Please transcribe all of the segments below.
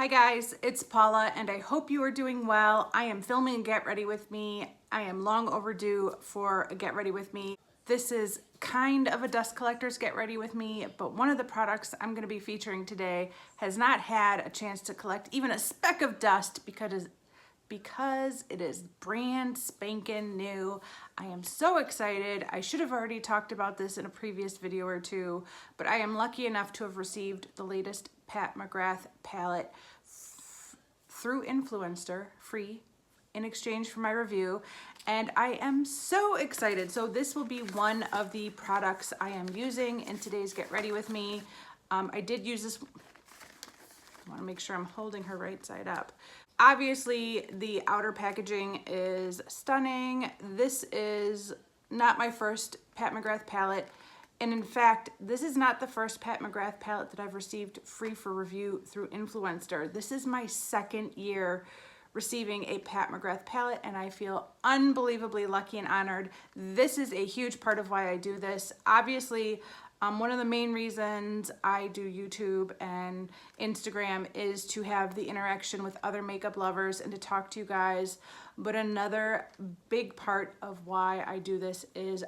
Hi guys, it's Paula and I hope you are doing well. I am filming a Get Ready With Me. I am long overdue for a Get Ready With Me. This is kind of a dust collector's Get Ready With Me, but one of the products I'm going to be featuring today has not had a chance to collect even a speck of dust because it is brand spanking new. I am so excited. I should have already talked about this in a previous video or two, but I am lucky enough to have received the latest Pat McGrath palette through Influencer, free, in exchange for my review, and I am so excited. So this will be one of the products I am using in today's Get Ready With Me. I did use this, I want to make sure I'm holding her right side up. Obviously, the outer packaging is stunning. This is not my first Pat McGrath palette. And in fact, this is not the first Pat McGrath palette that I've received free for review through Influencer. This is my second year receiving a Pat McGrath palette, and I feel unbelievably lucky and honored. This is a huge part of why I do this. Obviously, one of the main reasons I do YouTube and Instagram is to have the interaction with other makeup lovers and to talk to you guys. But another big part of why I do this is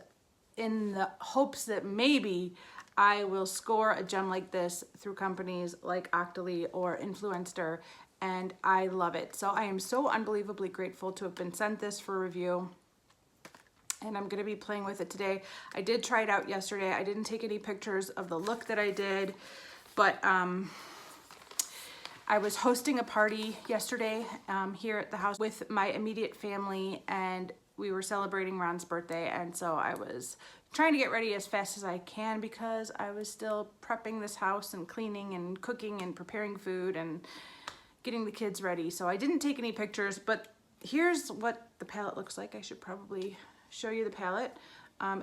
in the hopes that maybe I will score a gem like this through companies like Octoly or Influencer, and I love it. So I am so unbelievably grateful to have been sent this for review, and I'm gonna be playing with it today. I did try it out yesterday. I didn't take any pictures of the look that I did, but I was hosting a party yesterday here at the house with my immediate family, and we were celebrating Ron's birthday, and so I was trying to get ready as fast as I can because I was still prepping this house and cleaning and cooking and preparing food and getting the kids ready. So I didn't take any pictures, but here's what the palette looks like. I should probably show you the palette.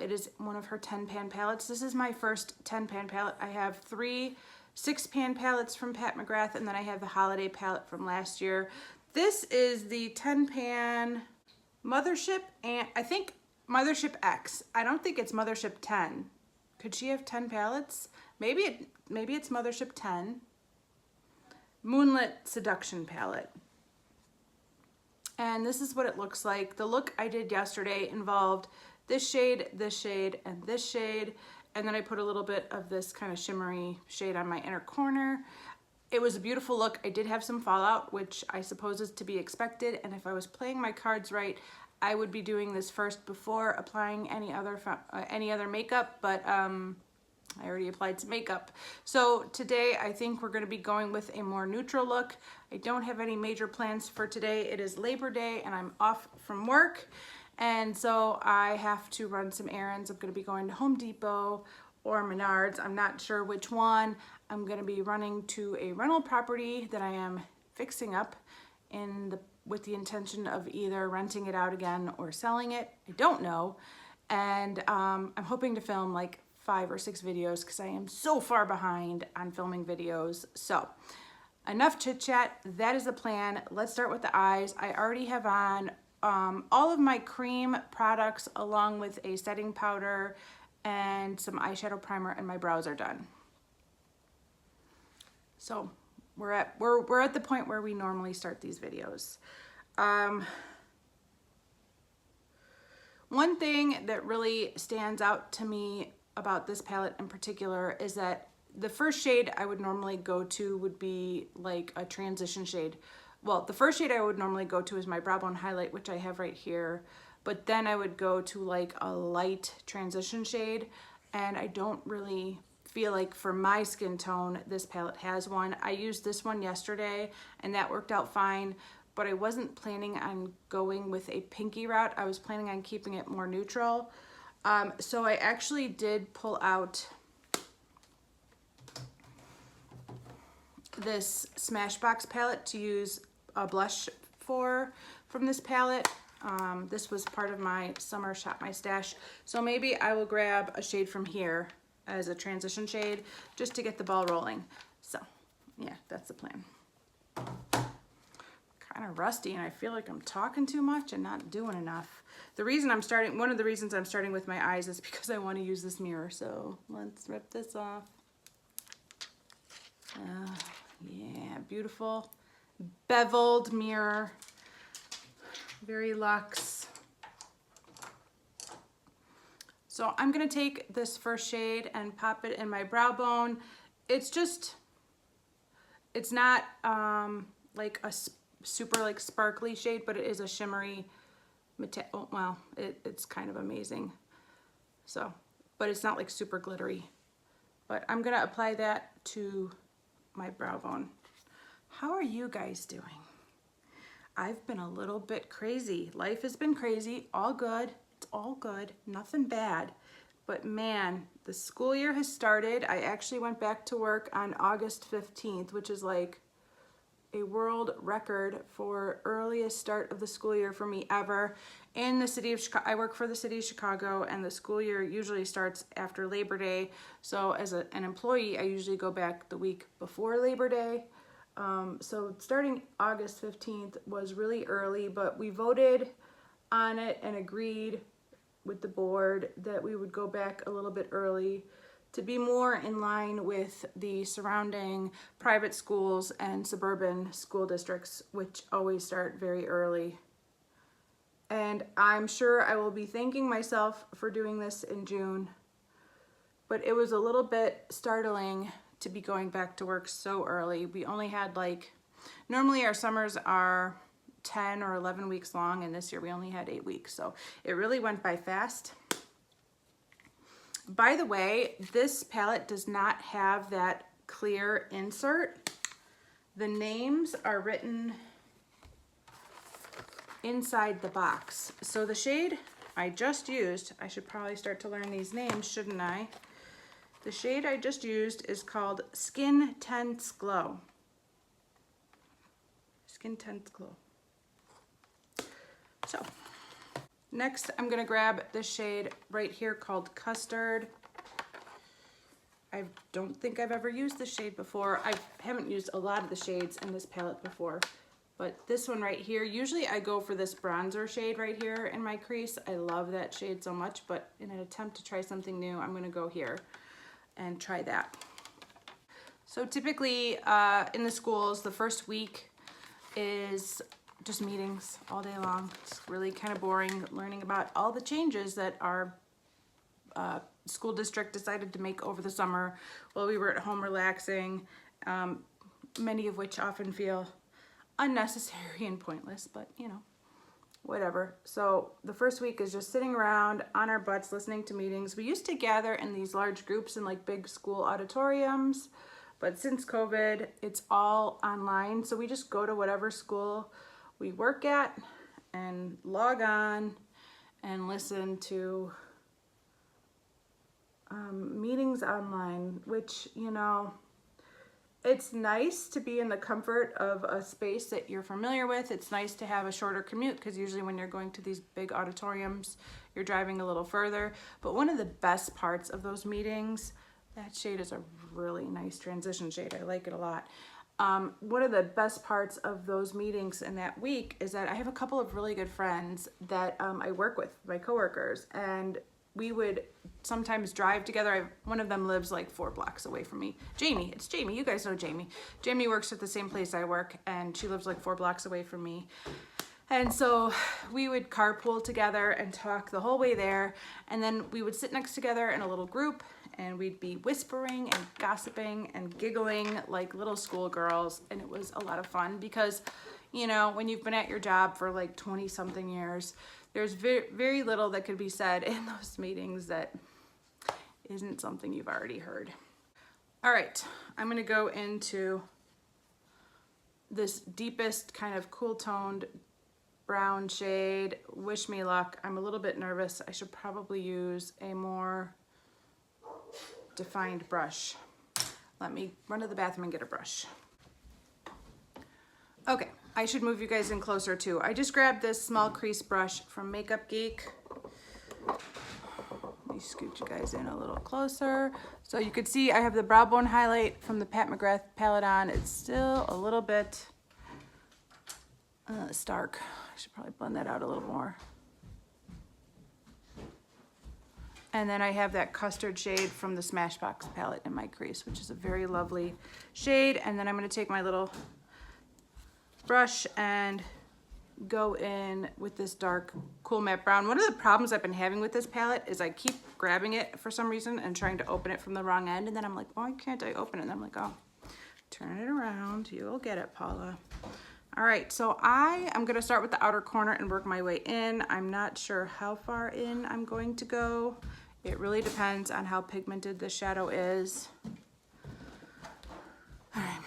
It is one of her 10-pan palettes. This is my first 10-pan palette. I have 3 6-pan palettes from Pat McGrath, and then I have the holiday palette from last year. This is the 10-pan Mothership, and I think Mothership X. I don't think it's Mothership 10. Could she have 10 palettes? Maybe it's Mothership 10. Moonlit Seduction palette. And this is what it looks like. The look I did yesterday involved this shade, and this shade, and then I put a little bit of this kind of shimmery shade on my inner corner. It was a beautiful look. I did have some fallout, which I suppose is to be expected, and if I was playing my cards right, I would be doing this first before applying any other makeup, but I already applied some makeup. So today I think we're going to be going with a more neutral look. I don't have any major plans for today. It is Labor Day and I'm off from work, and so I have to run some errands. I'm going to be going to Home Depot or Menards. I'm not sure which one. I'm going to be running to a rental property that I am fixing up with the intention of either renting it out again or selling it. I don't know. And I'm hoping to film like 5 or 6 videos because I am so far behind on filming videos. So enough chit chat. That is the plan. Let's start with the eyes. I already have on all of my cream products along with a setting powder and some eyeshadow primer, and my brows are done. So we're at the point where we normally start these videos. One thing that really stands out to me about this palette in particular is that the first shade I would normally go to would be like a transition shade. Well, the first shade I would normally go to is my brow bone highlight, which I have right here, but then I would go to like a light transition shade, and I don't really feel like for my skin tone this palette has one. I used this one yesterday and that worked out fine, but I wasn't planning on going with a pinky route. I was planning on keeping it more neutral. So I actually did pull out this Smashbox palette to use a blush from this palette. This was part of my summer Shop My Stash. So maybe I will grab a shade from here as a transition shade just to get the ball rolling. So yeah, that's the plan. Kind of rusty and I feel like I'm talking too much and not doing enough. One of the reasons I'm starting with my eyes is because I want to use this mirror. So let's rip this off. Yeah, beautiful. beveled mirror, very luxe. So I'm gonna take this first shade and pop it in my brow bone. It's not like a super like sparkly shade, but it is a shimmery, well, it's kind of amazing. So, but it's not like super glittery. But I'm gonna apply that to my brow bone. How are you guys doing? I've been a little bit crazy. Life has been crazy, all good. It's all good, nothing bad. But man, the school year has started. I actually went back to work on August 15th, which is like a world record for earliest start of the school year for me ever. In the city of Chicago, I work for the city of Chicago, and the school year usually starts after Labor Day. So as an employee, I usually go back the week before Labor Day. So starting August 15th was really early, but we voted on it and agreed with the board that we would go back a little bit early to be more in line with the surrounding private schools and suburban school districts, which always start very early. And I'm sure I will be thanking myself for doing this in June, but it was a little bit startling to be going back to work so early. We only had normally our summers are 10 or 11 weeks long, and this year we only had 8 weeks. So it really went by fast. By the way, this palette does not have that clear insert. The names are written inside the box. So the shade I just used, I should probably start to learn these names, shouldn't I? The shade I just used is called Skin Tense Glow. Skin Tense Glow. So next I'm gonna grab this shade right here called Custard. I don't think I've ever used this shade before. I haven't used a lot of the shades in this palette before, but this one right here, usually I go for this bronzer shade right here in my crease. I love that shade so much, but in an attempt to try something new, I'm gonna go here and try that. So typically in the schools, the first week is just meetings all day long. It's really kind of boring learning about all the changes that our school district decided to make over the summer while we were at home relaxing, many of which often feel unnecessary and pointless, but you know, whatever. So the first week is just sitting around on our butts listening to meetings. We used to gather in these large groups in like big school auditoriums, but since COVID, it's all online. So we just go to whatever school we work at and log on and listen to meetings online, which, you know, it's nice to be in the comfort of a space that you're familiar with. It's nice to have a shorter commute because usually when you're going to these big auditoriums, you're driving a little further. But one of the best parts of those meetings, that shade is a really nice transition shade. I like it a lot. One of the best parts of those meetings in that week is that I have a couple of really good friends that I work with, my coworkers, and we would sometimes drive together. One of them lives like 4 blocks away from me. Jamie, it's Jamie. You guys know Jamie. Jamie works at the same place I work, and she lives like 4 blocks away from me. And so we would carpool together and talk the whole way there, and then we would sit next together in a little group, and we'd be whispering and gossiping and giggling like little schoolgirls, and it was a lot of fun because, you know, when you've been at your job for like 20-something years, there's very little that could be said in those meetings that isn't something you've already heard. All right, I'm gonna go into this deepest kind of cool toned brown shade. Wish me luck. I'm a little bit nervous. I should probably use a more defined brush. Let me run to the bathroom and get a brush. Okay, I should move you guys in closer too. I just grabbed this small crease brush from Makeup Geek. Let me scoot you guys in a little closer. So you could see I have the brow bone highlight from the Pat McGrath palette on. It's still a little bit stark. I should probably blend that out a little more. And then I have that custard shade from the Smashbox palette in my crease, which is a very lovely shade. And then I'm gonna take my little brush and go in with this dark Cool Matte Brown. One of the problems I've been having with this palette is I keep grabbing it for some reason and trying to open it from the wrong end, and then I'm like, why can't I open it? And I'm like, oh, turn it around. You'll get it, Paula. All right, so I am gonna start with the outer corner and work my way in. I'm not sure how far in I'm going to go. It really depends on how pigmented the shadow is. All right.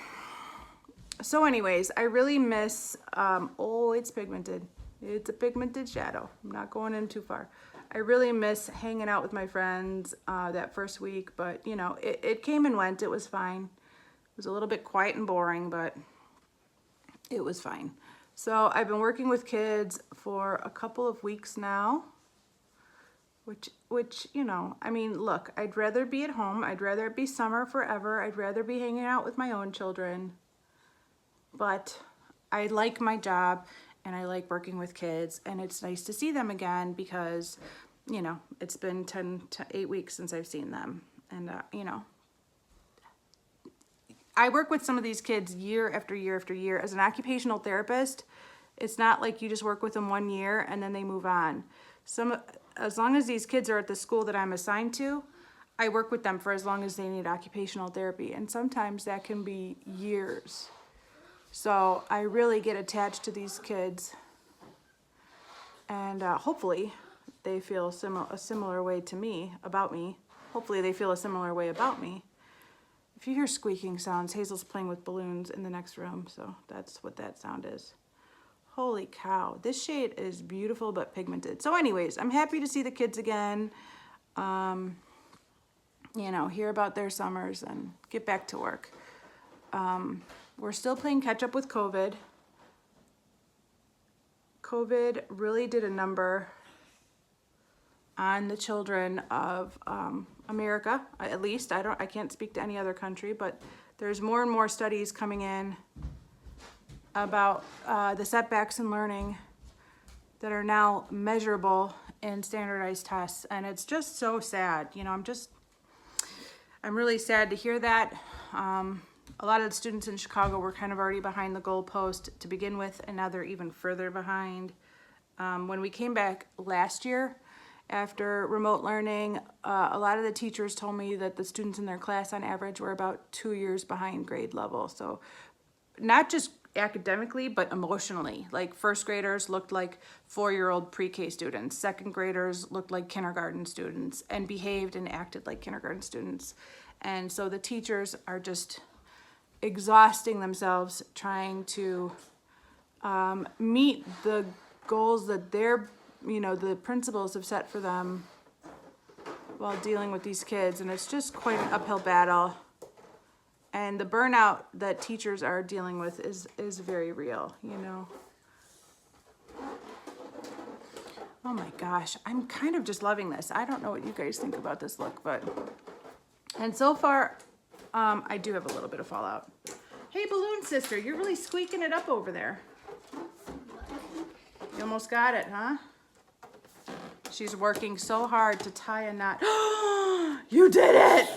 So anyways, I really miss, oh, it's pigmented. It's a pigmented shadow. I'm not going in too far. I really miss hanging out with my friends that first week, but you know, it came and went. It was fine. It was a little bit quiet and boring, but it was fine. So I've been working with kids for a couple of weeks now, which, you know, I mean, look, I'd rather be at home. I'd rather it be summer forever. I'd rather be hanging out with my own children, but I like my job and I like working with kids, and it's nice to see them again because, you know, it's been 10 to 8 weeks since I've seen them. And, you know, I work with some of these kids year after year after year. As an occupational therapist, it's not like you just work with them 1 year and then they move on. As long as these kids are at the school that I'm assigned to, I work with them for as long as they need occupational therapy. And sometimes that can be years. So I really get attached to these kids, and hopefully they feel a similar way to me, about me. Hopefully they feel a similar way about me. If you hear squeaking sounds, Hazel's playing with balloons in the next room, so that's what that sound is. Holy cow, this shade is beautiful but pigmented. So anyways, I'm happy to see the kids again, you know, hear about their summers and get back to work. We're still playing catch up with COVID. COVID really did a number on the children of America, at least. I can't speak to any other country, but there's more and more studies coming in about the setbacks in learning that are now measurable in standardized tests, and it's just so sad. You know, I'm really sad to hear that. A lot of the students in Chicago were kind of already behind the goalpost to begin with, and now they're even further behind. When we came back last year after remote learning, a lot of the teachers told me that the students in their class on average were about 2 years behind grade level. So not just academically, but emotionally. Like first graders looked like 4-year-old pre-K students. Second graders looked like kindergarten students and behaved and acted like kindergarten students. And so the teachers are just exhausting themselves trying to meet the goals that the principals have set for them while dealing with these kids, and it's just quite an uphill battle. And the burnout that teachers are dealing with is very real, you know. Oh my gosh, I'm kind of just loving this. I don't know what you guys think about this look, and so far, I do have a little bit of fallout. Hey, Balloon Sister, you're really squeaking it up over there. You almost got it, huh? She's working so hard to tie a knot. You did it!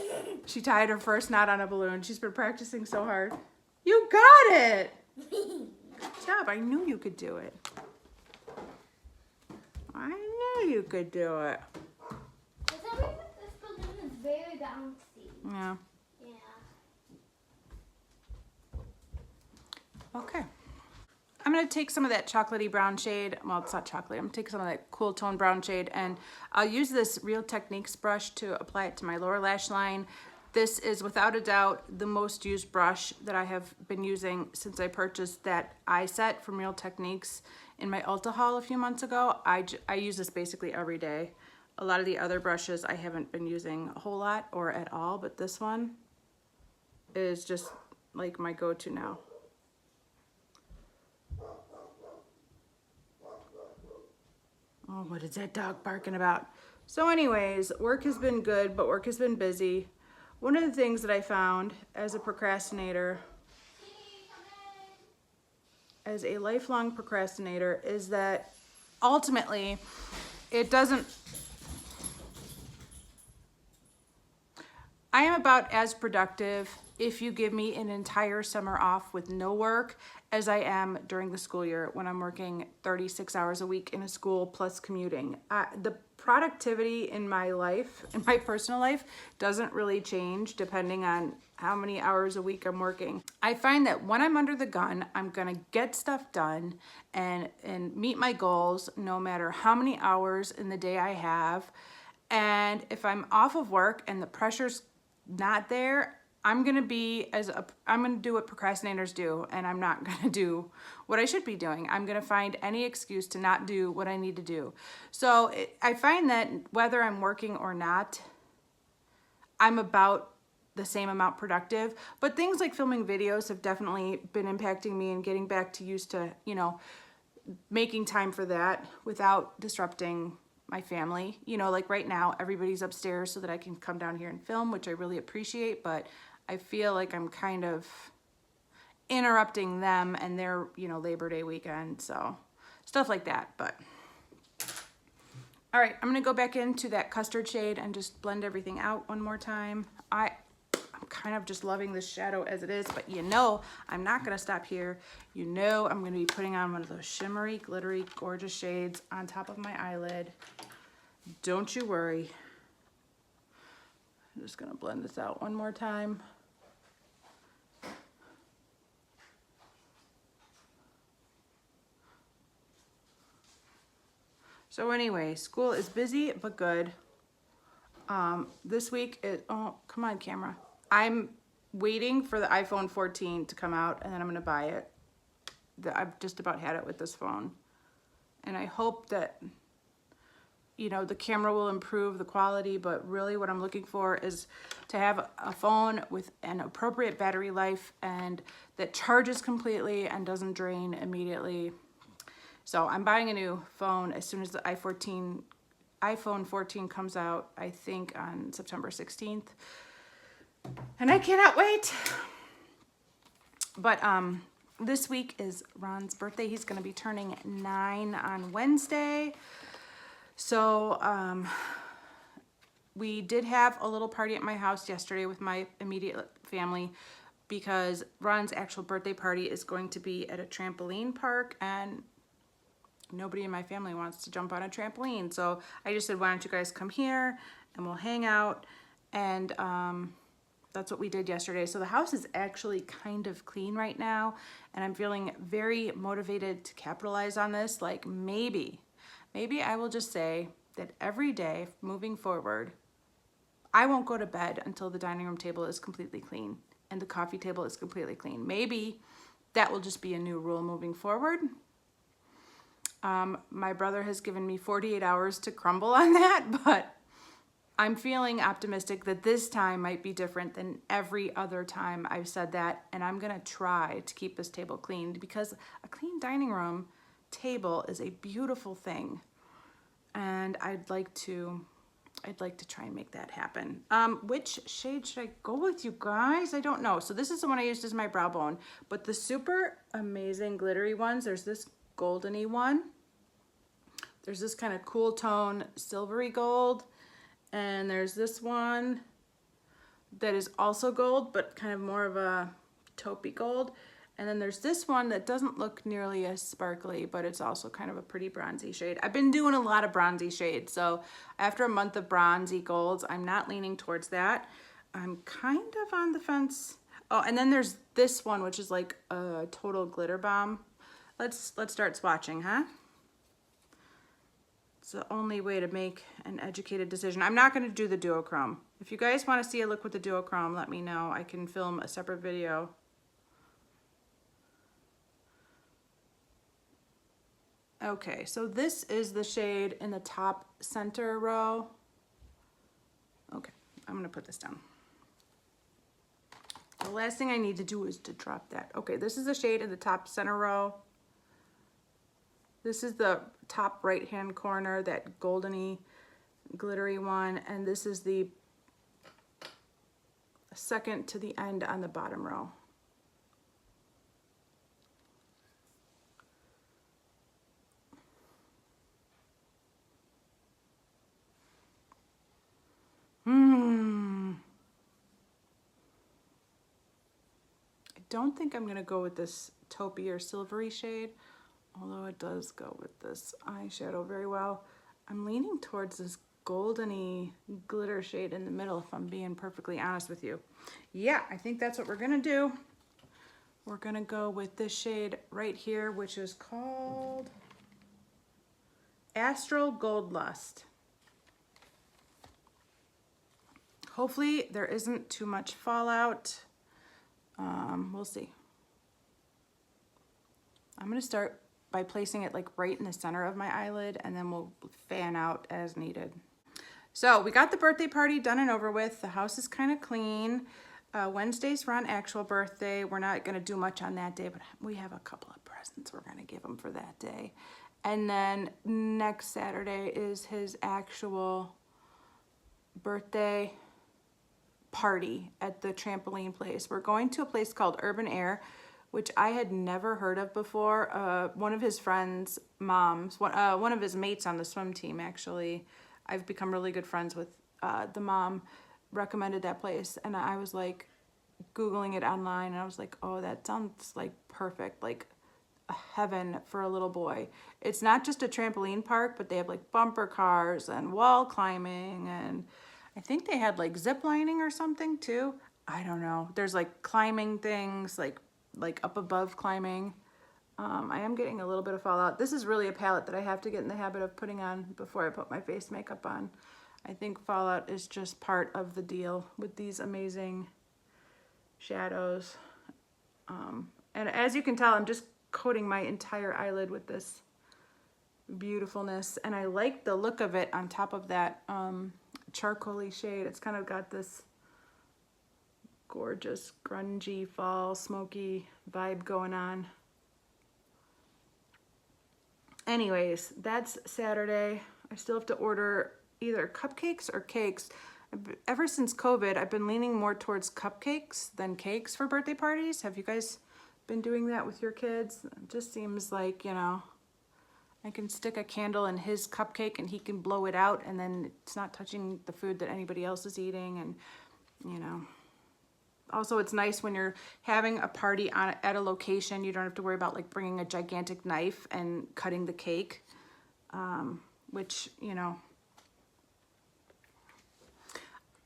She tied her first knot on a balloon. She's been practicing so hard. You got it! Good job. I knew you could do it. I knew you could do it. For some reason, this balloon is very bouncy. Yeah. Okay. I'm going to take some of that chocolatey brown shade. Well, it's not chocolate. I'm going to take some of that cool tone brown shade, and I'll use this Real Techniques brush to apply it to my lower lash line. This is without a doubt the most used brush that I have been using since I purchased that eye set from Real Techniques in my Ulta haul a few months ago. I use this basically every day. A lot of the other brushes I haven't been using a whole lot or at all, but this one is just like my go-to now. Oh, what is that dog barking about? So anyways, work has been good, but work has been busy. One of the things that I found as a procrastinator, as a lifelong procrastinator, is that ultimately I am a about as productive if you give me an entire summer off with no work as I am during the school year when I'm working 36 hours a week in a school plus commuting. The productivity in my life, in my personal life, doesn't really change depending on how many hours a week I'm working. I find that when I'm under the gun, I'm gonna get stuff done and meet my goals no matter how many hours in the day I have. And if I'm off of work and the pressure's not there, I'm gonna do what procrastinators do, and I'm not gonna do what I should be doing. I'm gonna find any excuse to not do what I need to do. So I find that whether I'm working or not, I'm about the same amount productive. But things like filming videos have definitely been impacting me and getting back to used to, you know, making time for that without disrupting my family. You know, like right now, everybody's upstairs so that I can come down here and film, which I really appreciate, but I feel like I'm kind of interrupting them and their, you know, Labor Day weekend, so stuff like that. But all right, I'm gonna go back into that custard shade and just blend everything out one more time. I'm kind of just loving this shadow as it is, but you know I'm not gonna stop here. You know I'm gonna be putting on one of those shimmery, glittery, gorgeous shades on top of my eyelid. Don't you worry. I'm just gonna blend this out one more time. So anyway, school is busy but good. This week is, oh, come on camera. I'm waiting for the iPhone 14 to come out and then I'm gonna buy it. I've just about had it with this phone. And I hope that, you know, the camera will improve the quality, but really what I'm looking for is to have a phone with an appropriate battery life and that charges completely and doesn't drain immediately. So I'm buying a new phone as soon as the iPhone 14 comes out, I think on September 16th. And I cannot wait. But this week is Ron's birthday. He's gonna be turning 9 on Wednesday. So we did have a little party at my house yesterday with my immediate family because Ron's actual birthday party is going to be at a trampoline park and nobody in my family wants to jump on a trampoline. So I just said, why don't you guys come here and we'll hang out. And that's what we did yesterday. So the house is actually kind of clean right now and I'm feeling very motivated to capitalize on this. Like maybe I will just say that every day moving forward, I won't go to bed until the dining room table is completely clean and the coffee table is completely clean. Maybe that will just be a new rule moving forward. My brother has given me 48 hours to crumble on that, but I'm feeling optimistic that this time might be different than every other time I've said that, and I'm gonna try to keep this table clean because a clean dining room table is a beautiful thing, and I'd like to try and make that happen. Which shade should I go with, you guys? I don't know. So this is the one I used as my brow bone, but the super amazing glittery ones, there's this goldeny one. There's this kind of cool tone silvery gold, and there's this one that is also gold but kind of more of a taupey gold, and then there's this one that doesn't look nearly as sparkly but it's also kind of a pretty bronzy shade. I've been doing a lot of bronzy shades, so after a month of bronzy golds I'm not leaning towards that. I'm kind of on the fence. Oh, and then there's this one which is like a total glitter bomb. Let's start swatching, huh? It's the only way to make an educated decision. I'm not going to do the duochrome. If you guys want to see a look with the duochrome, let me know. I can film a separate video. Okay, so this is the shade in the top center row. Okay, I'm going to put this down. The last thing I need to do is to drop that. Okay, this is the shade in the top center row. This is the top right-hand corner, that goldeny, glittery one, and this is the second to the end on the bottom row. don't think I'm gonna go with this taupey or silvery shade, although it does go with this eyeshadow very well. I'm leaning towards this goldeny glitter shade in the middle, if I'm being perfectly honest with you. Yeah, I think that's what we're gonna do. We're gonna go with this shade right here, which is called Astral Gold Lust. Hopefully there isn't too much fallout. We'll see. I'm gonna start by placing it like right in the center of my eyelid, and then we'll fan out as needed. So we got the birthday party done and over with. The house is kind of clean. Wednesday's Ron's actual birthday. We're not gonna do much on that day, but we have a couple of presents we're gonna give him for that day. And then next Saturday is his actual birthday party at the trampoline place. We're going to a place called Urban Air, which I had never heard of before. One of his friends' moms, one of his mates on the swim team, actually, I've become really good friends with the mom, recommended that place. And I was like Googling it online, and I was like, oh, that sounds like perfect, like a heaven for a little boy. It's not just a trampoline park, but they have like bumper cars and wall climbing, and I think they had like zip lining or something too. I don't know. There's like climbing things, like up above climbing. I am getting a little bit of fallout. This is really a palette that I have to get in the habit of putting on before I put my face makeup on. I think fallout is just part of the deal with these amazing shadows. And as you can tell, I'm just coating my entire eyelid with this beautifulness, and I like the look of it on top of that charcoaly shade. It's kind of got this gorgeous grungy fall smoky vibe going on. Anyways, that's Saturday. I still have to order either cupcakes or cakes. Ever since COVID, I've been leaning more towards cupcakes than cakes for birthday parties. Have you guys been doing that with your kids? It just seems like, you know, I can stick a candle in his cupcake and he can blow it out, and then it's not touching the food that anybody else is eating. And, you know, also it's nice when you're having a party at a location, you don't have to worry about like bringing a gigantic knife and cutting the cake, which, you know,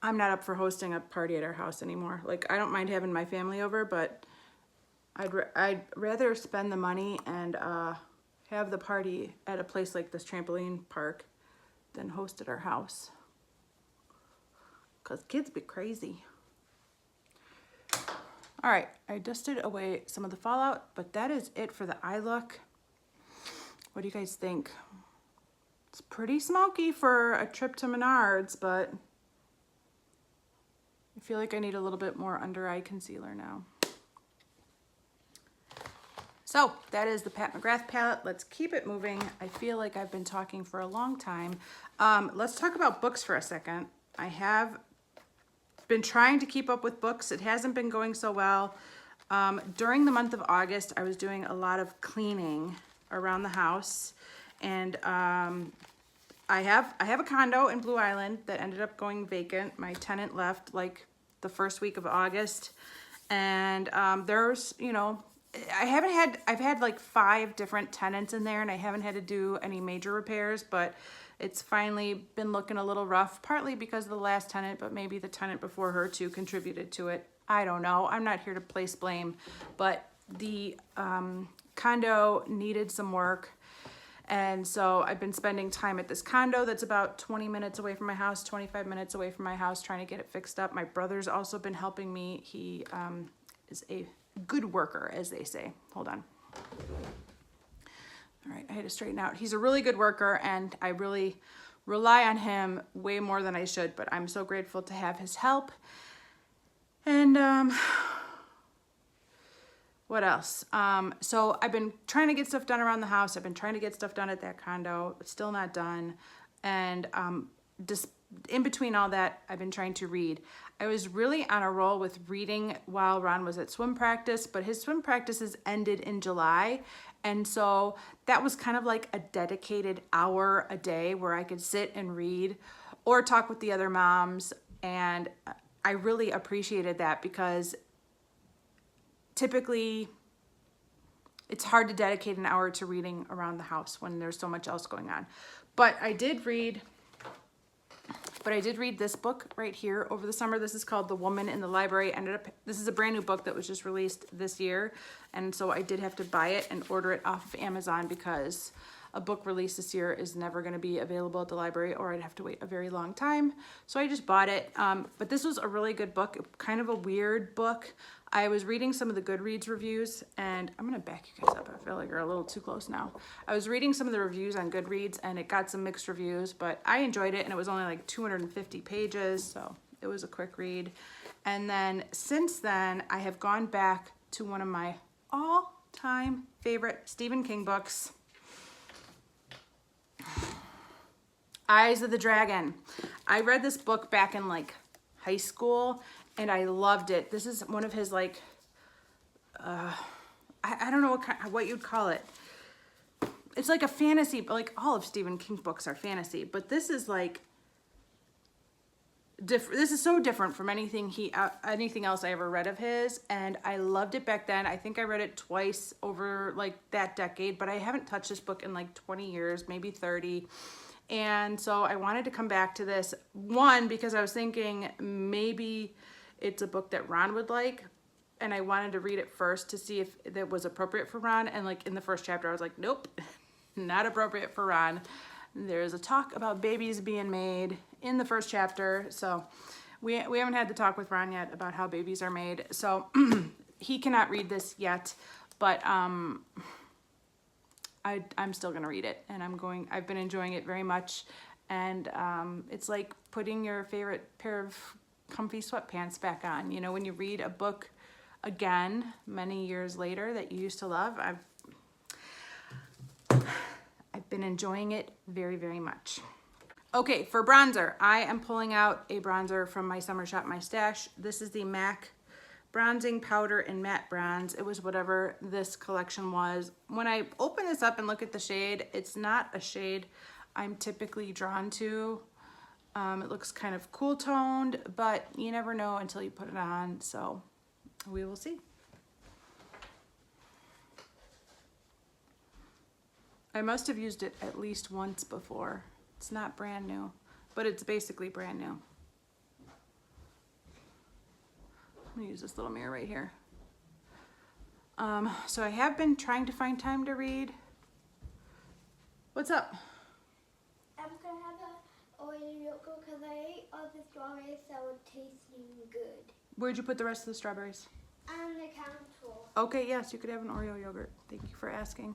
I'm not up for hosting a party at our house anymore. Like, I don't mind having my family over, but I'd rather spend the money and have the party at a place like this trampoline park than host at our house, because kids be crazy. All right, I dusted away some of the fallout, but that is it for the eye look. What do you guys think? It's pretty smoky for a trip to Menards, but I feel like I need a little bit more under eye concealer now. So that is the Pat McGrath palette. Let's keep it moving. I feel like I've been talking for a long time. Let's talk about books for a second. I have been trying to keep up with books. It hasn't been going so well. During the month of August, I was doing a lot of cleaning around the house, and I have a condo in Blue Island that ended up going vacant. My tenant left like the first week of August, and there's, you know, I've had like 5 different tenants in there, and I haven't had to do any major repairs, but it's finally been looking a little rough, partly because of the last tenant, but maybe the tenant before her too contributed to it. I don't know. I'm not here to place blame, but the condo needed some work. And so I've been spending time at this condo that's about 20 minutes away from my house, 25 minutes away from my house, trying to get it fixed up. My brother's also been helping me. He is a good worker, as they say. Hold on. All right, I had to straighten out. He's a really good worker, and I really rely on him way more than I should, but I'm so grateful to have his help. And what else? So I've been trying to get stuff done around the house. I've been trying to get stuff done at that condo. It's still not done. And just in between all that, I've been trying to read. I was really on a roll with reading while Ron was at swim practice, but his swim practices ended in July. And so that was kind of like a dedicated hour a day where I could sit and read or talk with the other moms. And I really appreciated that, because typically it's hard to dedicate an hour to reading around the house when there's so much else going on. But I did read this book right here over the summer. This is called The Woman in the Library. This is a brand new book that was just released this year. And so I did have to buy it and order it off of Amazon because a book released this year is never going to be available at the library, or I'd have to wait a very long time. So I just bought it. But this was a really good book, kind of a weird book. I was reading some of the Goodreads reviews, and I'm gonna back you guys up. I feel like you're a little too close now. I was reading some of the reviews on Goodreads, and it got some mixed reviews, but I enjoyed it, and it was only like 250 pages, so it was a quick read. And then since then, I have gone back to one of my all-time favorite Stephen King books, Eyes of the Dragon. I read this book back in like high school, and I loved it. This is one of his like, I don't know what you'd call it. It's like a fantasy, but like all of Stephen King's books are fantasy, but this is like different. This is so different from anything else I ever read of his, and I loved it back then. I think I read it twice over like that decade, but I haven't touched this book in like 20 years, maybe 30. And so I wanted to come back to this one because I was thinking maybe it's a book that Ron would like, and I wanted to read it first to see if that was appropriate for Ron. And like in the first chapter, I was like, nope, not appropriate for Ron. There's a talk about babies being made in the first chapter. So we haven't had the talk with Ron yet about how babies are made. So he cannot read this yet, but I'm still gonna read it, and I've been enjoying it very much. And it's like putting your favorite pair of comfy sweatpants back on. You know, when you read a book again many years later that you used to love, I've been enjoying it very, very much. Okay, for bronzer, I am pulling out a bronzer from my Summer Shop My Stash. This is the MAC Bronzing Powder in Matte Bronze. It was whatever this collection was. When I open this up and look at the shade, it's not a shade I'm typically drawn to. It looks kind of cool toned, but you never know until you put it on, so we will see. I must have used it at least once before. It's not brand new, but it's basically brand new. I'm gonna use this little mirror right here. So I have been trying to find time to read. What's up? I'm gonna have a Oreo yogurt because I ate all the strawberries, so it tasting good. Where'd you put the rest of the strawberries? On the counter. Okay, yes, you could have an Oreo yogurt. Thank you for asking.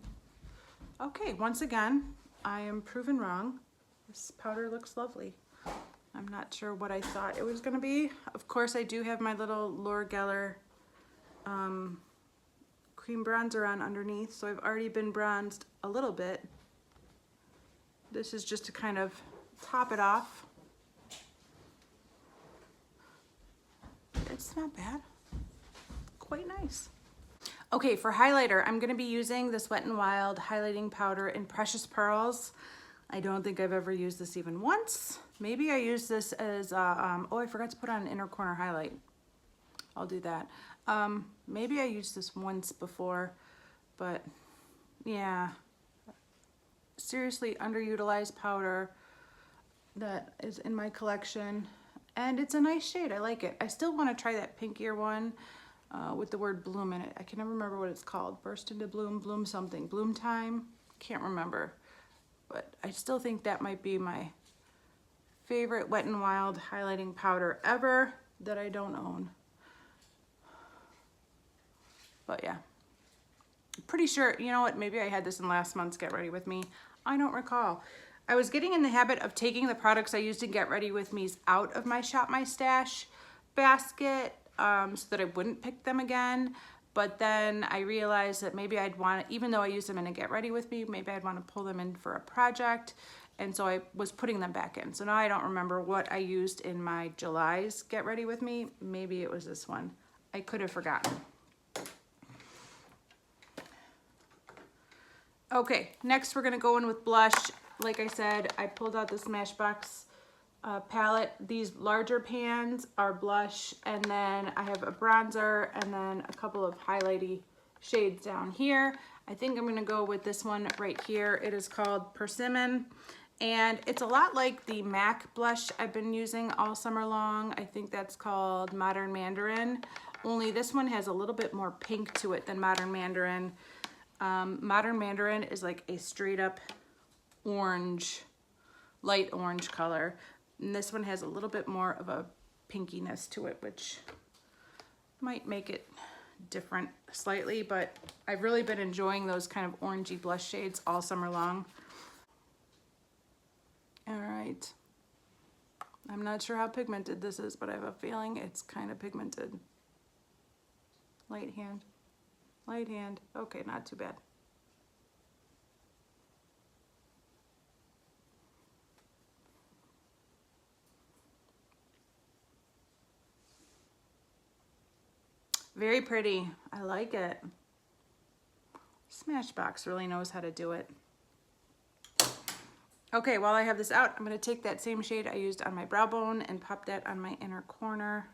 Okay, once again, I am proven wrong. This powder looks lovely. I'm not sure what I thought it was gonna be. Of course, I do have my little Laura Geller cream bronzer on underneath, so I've already been bronzed a little bit. This is just to kind of top it off. It's not bad. Quite nice. Okay, for highlighter, I'm gonna be using this Wet n Wild highlighting powder in Precious Pearls. I don't think I've ever used this even once. Maybe I used this as, oh, I forgot to put on an inner corner highlight. I'll do that. Maybe I used this once before, but yeah. Seriously underutilized powder that is in my collection, and it's a nice shade. I like it. I still want to try that pinkier one with the word bloom in it. I can never remember what it's called. Burst into bloom, bloom something, bloom time. Can't remember, but I still think that might be my favorite Wet n Wild highlighting powder ever that I don't own. But yeah, pretty sure, you know what, maybe I had this in last month's Get Ready With Me. I don't recall. I was getting in the habit of taking the products I used to Get Ready With Me's out of my Shop My Stash basket so that I wouldn't pick them again. But then I realized that maybe I'd want to, even though I used them in a Get Ready With Me, maybe I'd want to pull them in for a project. And so I was putting them back in. So now I don't remember what I used in my July's Get Ready With Me. Maybe it was this one. I could have forgotten. Okay, next we're gonna go in with blush. Like I said, I pulled out the Smashbox palette. These larger pans are blush, and then I have a bronzer and then a couple of highlighty shades down here. I think I'm gonna go with this one right here. It is called Persimmon, and it's a lot like the MAC blush I've been using all summer long. I think that's called Modern Mandarin, only this one has a little bit more pink to it than Modern Mandarin. Modern Mandarin is like a straight up orange, light orange color. And this one has a little bit more of a pinkiness to it, which might make it different slightly, but I've really been enjoying those kind of orangey blush shades all summer long. All right. I'm not sure how pigmented this is, but I have a feeling it's kind of pigmented. Light hand. Light hand. Okay, not too bad. Very pretty. I like it. Smashbox really knows how to do it. Okay, while I have this out, I'm going to take that same shade I used on my brow bone and pop that on my inner corner.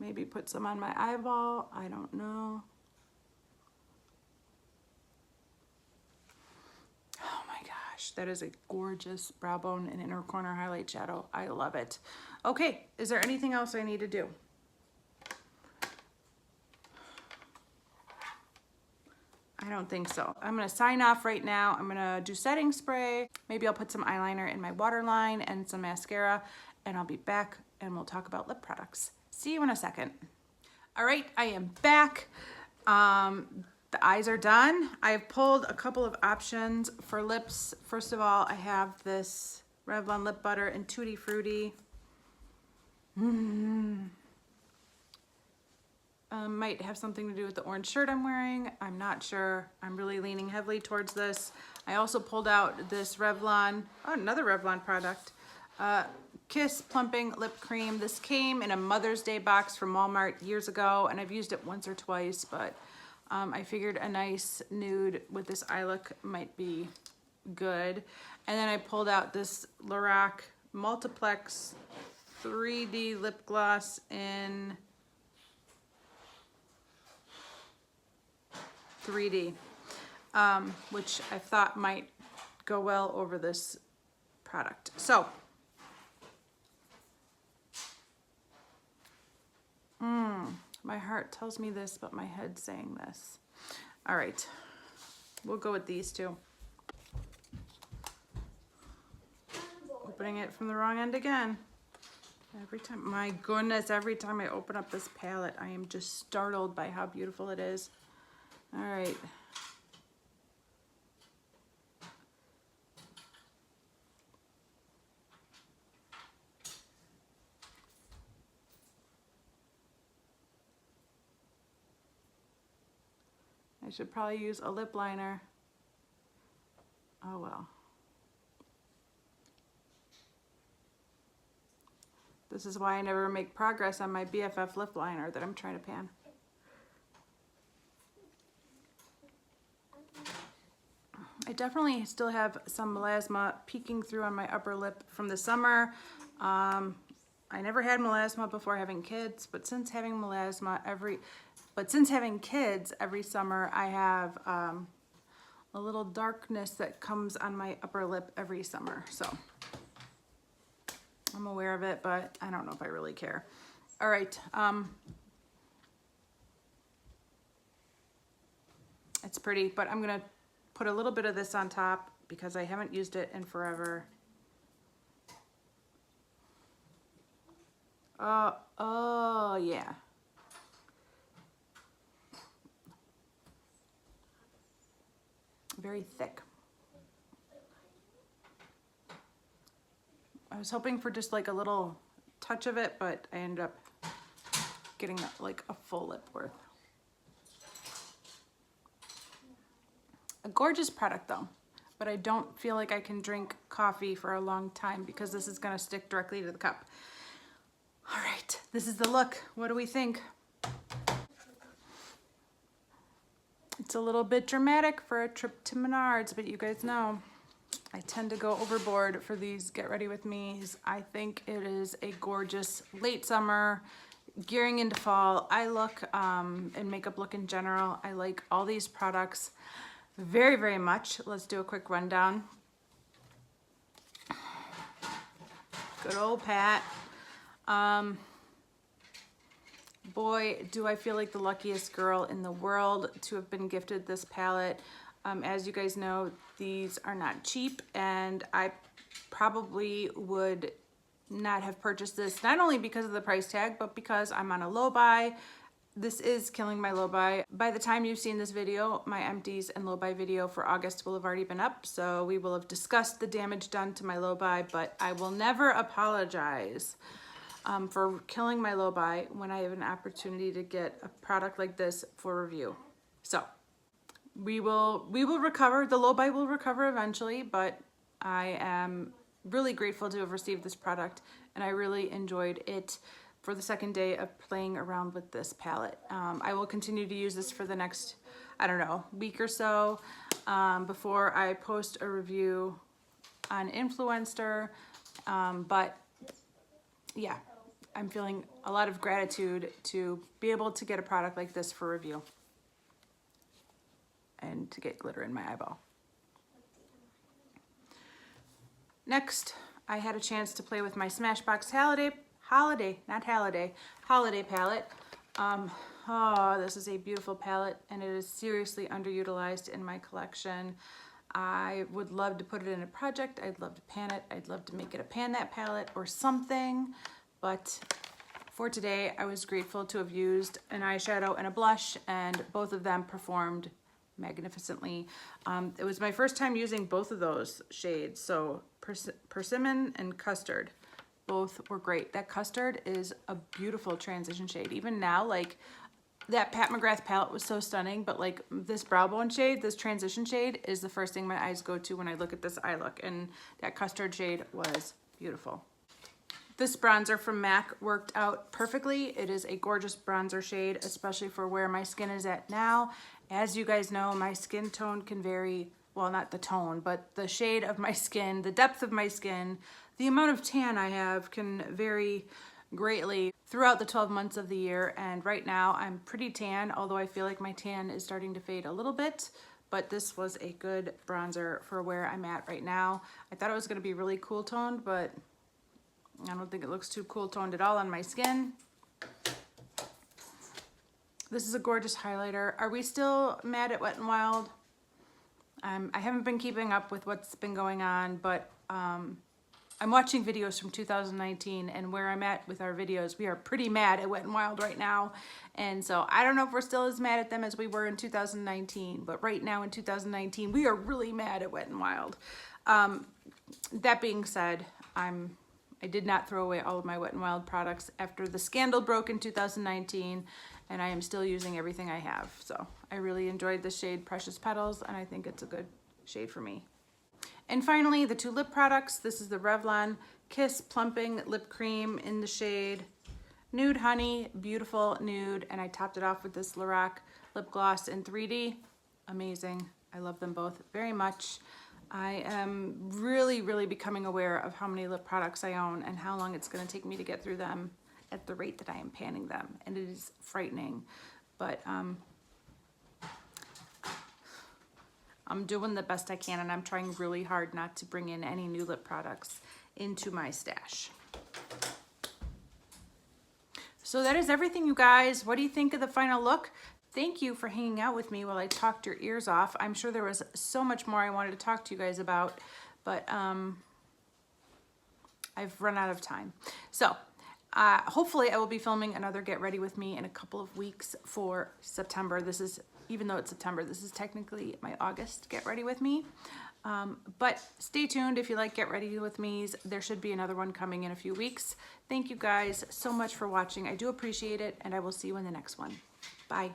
Maybe put some on my eyeball. I don't know. Oh my gosh, that is a gorgeous brow bone and inner corner highlight shadow. I love it. Okay, is there anything else I need to do? I don't think so. I'm gonna sign off right now. I'm gonna do setting spray. Maybe I'll put some eyeliner in my waterline and some mascara, and I'll be back and we'll talk about lip products. See you in a second. All right, I am back. The eyes are done. I've pulled a couple of options for lips. First of all, I have this Revlon lip butter in Tutti Frutti. Might have something to do with the orange shirt I'm wearing. I'm not sure. I'm really leaning heavily towards this. I also pulled out this Revlon, oh, another Revlon product, Kiss Plumping Lip Cream. This came in a Mother's Day box from Walmart years ago, and I've used it once or twice, but I figured a nice nude with this eye look might be good. And then I pulled out this Lorac Multiplex 3D lip gloss in 3D, which I thought might go well over this product. So, my heart tells me this, but my head's saying this. All right, we'll go with these two. Opening it from the wrong end again. Every time, my goodness, every time I open up this palette, I am just startled by how beautiful it is. All right. I should probably use a lip liner. Oh well. This is why I never make progress on my BFF lip liner that I'm trying to pan. I definitely still have some melasma peeking through on my upper lip from the summer. I never had melasma before having kids, but since having melasma kids every summer, I have a little darkness that comes on my upper lip every summer. So I'm aware of it, but I don't know if I really care. All right. It's pretty, but I'm gonna put a little bit of this on top because I haven't used it in forever. Oh yeah. Very thick. I was hoping for just like a little touch of it, but I ended up getting like a full lip worth. A gorgeous product though. but I don't feel like I can drink coffee for a long time because this is gonna stick directly to the cup. All right, this is the look. What do we think? It's a little bit dramatic for a trip to Menards, but you guys know I tend to go overboard for these Get Ready With Me's. I think it is a gorgeous late summer, gearing into fall. I look, and makeup look in general, I like all these products very, very much. Let's do a quick rundown. Good old Pat. Boy, do I feel like the luckiest girl in the world to have been gifted this palette. As you guys know, these are not cheap, and I probably would not have purchased this, not only because of the price tag, but because I'm on a low buy. This is killing my low buy. By the time you've seen this video, my empties and low buy video for August will have already been up, so we will have discussed the damage done to my low buy, but I will never apologize for killing my low buy when I have an opportunity to get a product like this for review. So we will recover. The low buy will recover eventually, but I am really grateful to have received this product, and I really enjoyed it for the second day of playing around with this palette. I will continue to use this for the next, I don't know, week or so before I post a review on Influencer, but yeah, I'm feeling a lot of gratitude to be able to get a product like this for review and to get glitter in my eyeball. Next, I had a chance to play with my Smashbox holiday palette. Oh, this is a beautiful palette, and it is seriously underutilized in my collection. I would love to put it in a project. I'd love to pan it. I'd love to make it a pan that palette or something. But for today, I was grateful to have used an eyeshadow and a blush, and both of them performed magnificently. It was my first time using both of those shades, so Persimmon and Custard. Both were great. That Custard is a beautiful transition shade. Even now, like, that Pat McGrath palette was so stunning, but like this brow bone shade, this transition shade, is the first thing my eyes go to when I look at this eye look, and that Custard shade was beautiful. This bronzer from MAC worked out perfectly. It is a gorgeous bronzer shade, especially for where my skin is at now. As you guys know, my skin tone can vary, well, not the tone, but the shade of my skin, the depth of my skin, the amount of tan I have can vary greatly throughout the 12 months of the year. And right now I'm pretty tan, although I feel like my tan is starting to fade a little bit, but this was a good bronzer for where I'm at right now. I thought it was gonna be really cool toned, but I don't think it looks too cool toned at all on my skin. This is a gorgeous highlighter. Are we still mad at Wet n Wild? I haven't been keeping up with what's been going on, but I'm watching videos from 2019, and where I'm at with our videos, we are pretty mad at Wet n Wild right now. And so I don't know if we're still as mad at them as we were in 2019, but right now in 2019, we are really mad at Wet n Wild. That being said, I did not throw away all of my Wet n Wild products after the scandal broke in 2019, and I am still using everything I have. So I really enjoyed the shade Precious Petals, and I think it's a good shade for me. And finally, the two lip products. This is the Revlon Kiss Plumping Lip Cream in the shade Nude Honey, beautiful nude, and I topped it off with this Lorac lip gloss in 3D. Amazing. I love them both very much. I am really, really becoming aware of how many lip products I own and how long it's going to take me to get through them at the rate that I am panning them, and it is frightening. But I'm doing the best I can, and I'm trying really hard not to bring in any new lip products into my stash. So that is everything, you guys. What do you think of the final look? Thank you for hanging out with me while I talked your ears off. I'm sure there was so much more I wanted to talk to you guys about, but I've run out of time. So hopefully I will be filming another Get Ready With Me in a couple of weeks for September. This is, even though it's September, this is technically my August Get Ready With Me. But stay tuned if you like Get Ready With Me's. There should be another one coming in a few weeks. Thank you guys so much for watching. I do appreciate it, and I will see you in the next one. Bye.